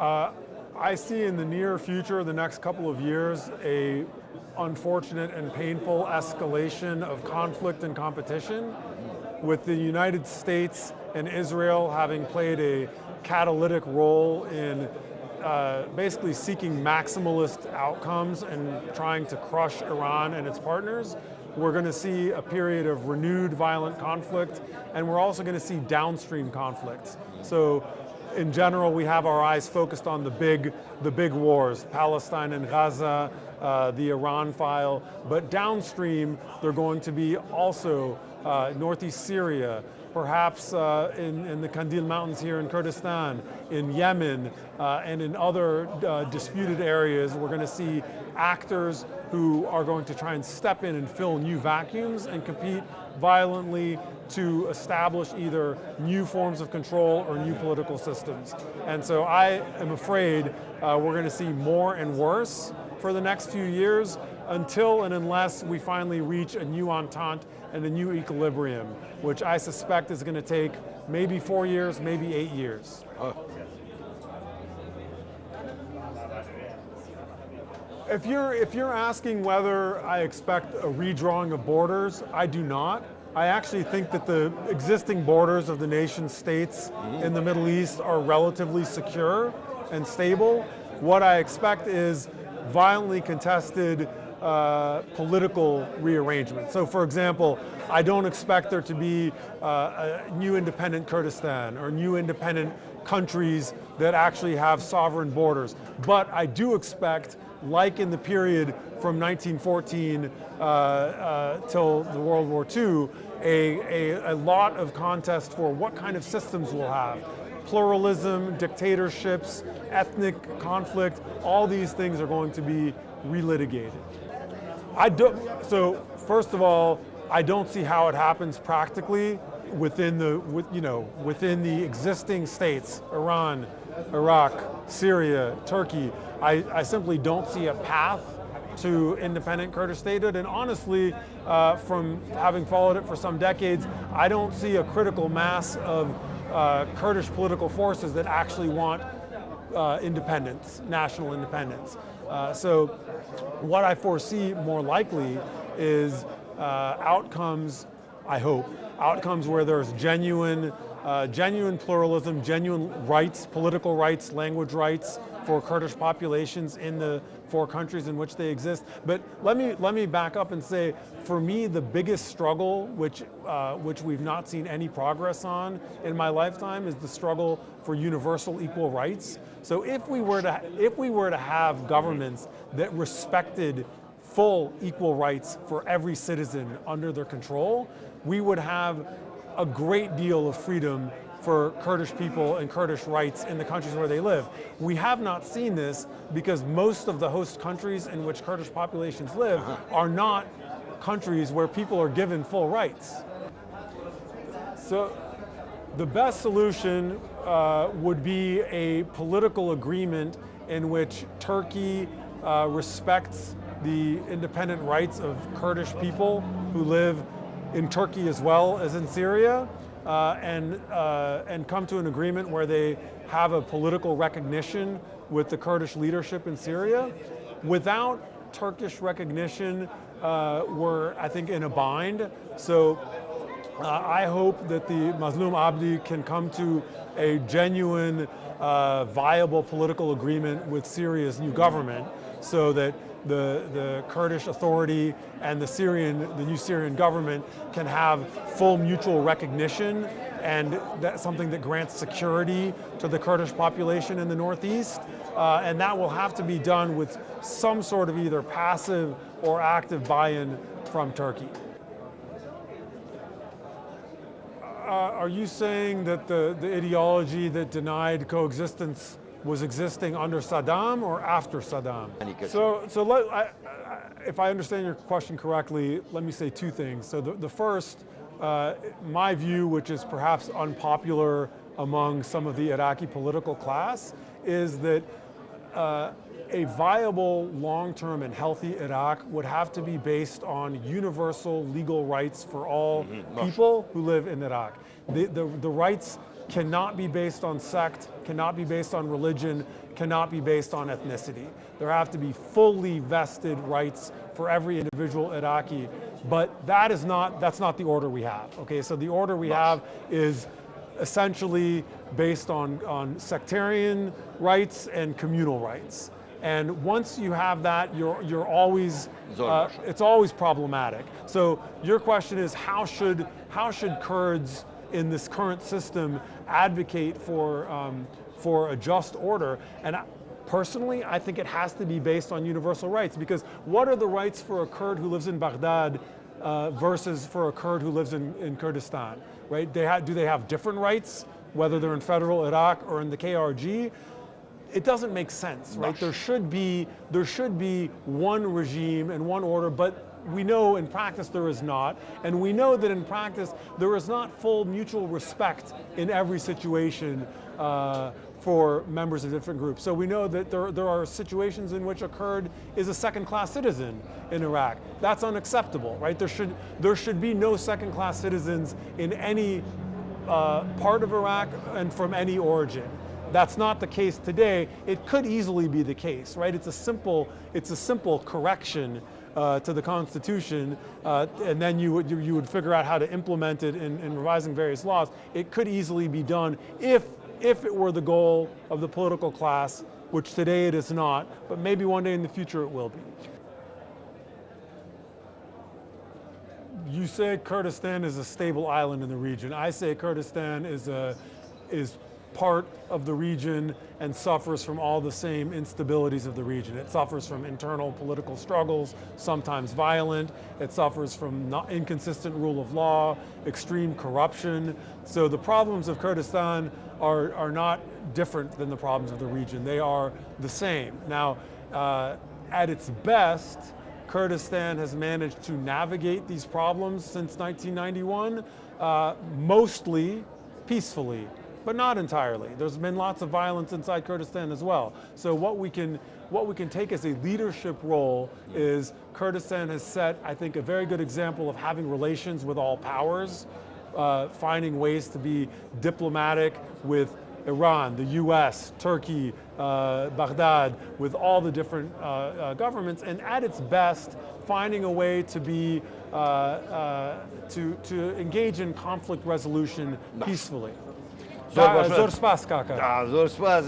I see in the near future, the next couple of years, a unfortunate and painful escalation of conflict and competition, with the United States and Israel having played a catalytic role in basically seeking maximalist outcomes and trying to crush Iran and its partners. We're going to see a period of renewed violent conflict, and we're also going to see downstream conflicts. So in general, we have our eyes focused on the big wars, Palestine and Gaza, the Iran file, but downstream, they're going to be also northeast Syria, perhaps in the Kandil Mountains here in Kurdistan, in Yemen, and in other disputed areas. We're going to see actors who are going to try and step in and fill new vacuums and compete violently to establish either new forms of control or new political systems. And so I am afraid we're going to see more and worse for the next few years, until and unless we finally reach a new entente and a new equilibrium, which I suspect is going to take maybe 4 years, maybe 8 years. If you're asking whether I expect a redrawing of borders, I do not. I actually think that the existing borders of the nation states in the Middle East are relatively secure and stable. What I expect is violently contested political rearrangement. So for example, I don't expect there to be a new independent Kurdistan or new independent countries that actually have sovereign borders. But I do expect, like in the period from 1914 till the World War II, a lot of contest for what kind of systems we'll have. Pluralism, dictatorships, ethnic conflict, all these things are going to be relitigated. So first of all, I don't see how it happens practically within the existing states, Iran, Iraq, Syria, Turkey. I simply don't see a path to independent Kurdish statehood, and honestly, from having followed it for some decades, I don't see a critical mass of Kurdish political forces that actually want independence, national independence. So what I foresee more likely is outcomes, I hope, outcomes where there's genuine pluralism, genuine rights, political rights, language rights for Kurdish populations in the 4 countries in which they exist. But let me back up and say, for me, the biggest struggle, which we've not seen any progress on in my lifetime, is the struggle for universal equal rights. So if we were to have governments that respected full equal rights for every citizen under their control, we would have a great deal of freedom for Kurdish people and Kurdish rights in the countries where they live. We have not seen this because most of the host countries in which Kurdish populations live are not countries where people are given full rights. So the best solution would be a political agreement in which Turkey respects the independent rights of Kurdish people who live in Turkey as well as in Syria, and come to an agreement where they have a political recognition with the Kurdish leadership in Syria. Without Turkish recognition, we're, I think, in a bind. So I hope that the Mazlum Abdi can come to a genuine, viable political agreement with Syria's new government, so that the Kurdish Authority and the new Syrian government can have full mutual recognition, and that's something that grants security to the Kurdish population in the Northeast. And that will have to be done with some sort of either passive or active buy-in from Turkey. Are you saying that the ideology that denied coexistence was existing under Saddam or after Saddam? If I understand your question correctly, let me say 2 things. So the first, my view, which is perhaps unpopular among some of the Iraqi political class, is that a viable, long-term, and healthy Iraq would have to be based on universal legal rights for all people who live in Iraq. The rights cannot be based on sect, cannot be based on religion, cannot be based on ethnicity. There have to be fully vested rights for every individual Iraqi, but that's not the order we have. Okay, so the order we have is essentially based on sectarian rights and communal rights. And once you have that, you're always it's always problematic. So your question is, how should Kurds in this current system advocate for a just order? And personally, I think it has to be based on universal rights, because what are the rights for a Kurd who lives in Baghdad versus for a Kurd who lives in Kurdistan, right? Do they have different rights, whether they're in federal Iraq or in the KRG? It doesn't make sense, right? There should be one regime and one order, but we know in practice there is not, and we know that in practice there is not full mutual respect in every situation for members of different groups. So we know that there are situations in which a Kurd is a second-class citizen in Iraq. That's unacceptable, right? There should be no second-class citizens in any part of Iraq and from any origin. That's not the case today. It could easily be the case, right? It's a simple correction to the Constitution, and then you would figure out how to implement it in revising various laws. It could easily be done if it were the goal of the political class, which today it is not, but maybe one day in the future it will be. You say Kurdistan is a stable island in the region. I say Kurdistan is part of the region and suffers from all the same instabilities of the region. It suffers from internal political struggles, sometimes violent. It suffers from inconsistent rule of law, extreme corruption. So the problems of Kurdistan are not different than the problems of the region. They are the same. Now, at its best, Kurdistan has managed to navigate these problems since 1991, mostly peacefully, but not entirely. There's been lots of violence inside Kurdistan as well. So what we can take as a leadership role is Kurdistan has set, I think, a very good example of having relations with all powers, finding ways to be diplomatic with Iran, the US, Turkey, Baghdad, with all the different governments, and at its best, finding a way to be to engage in conflict resolution peacefully. زۆر زۆر سپاس کاکە. زۆر سپاس.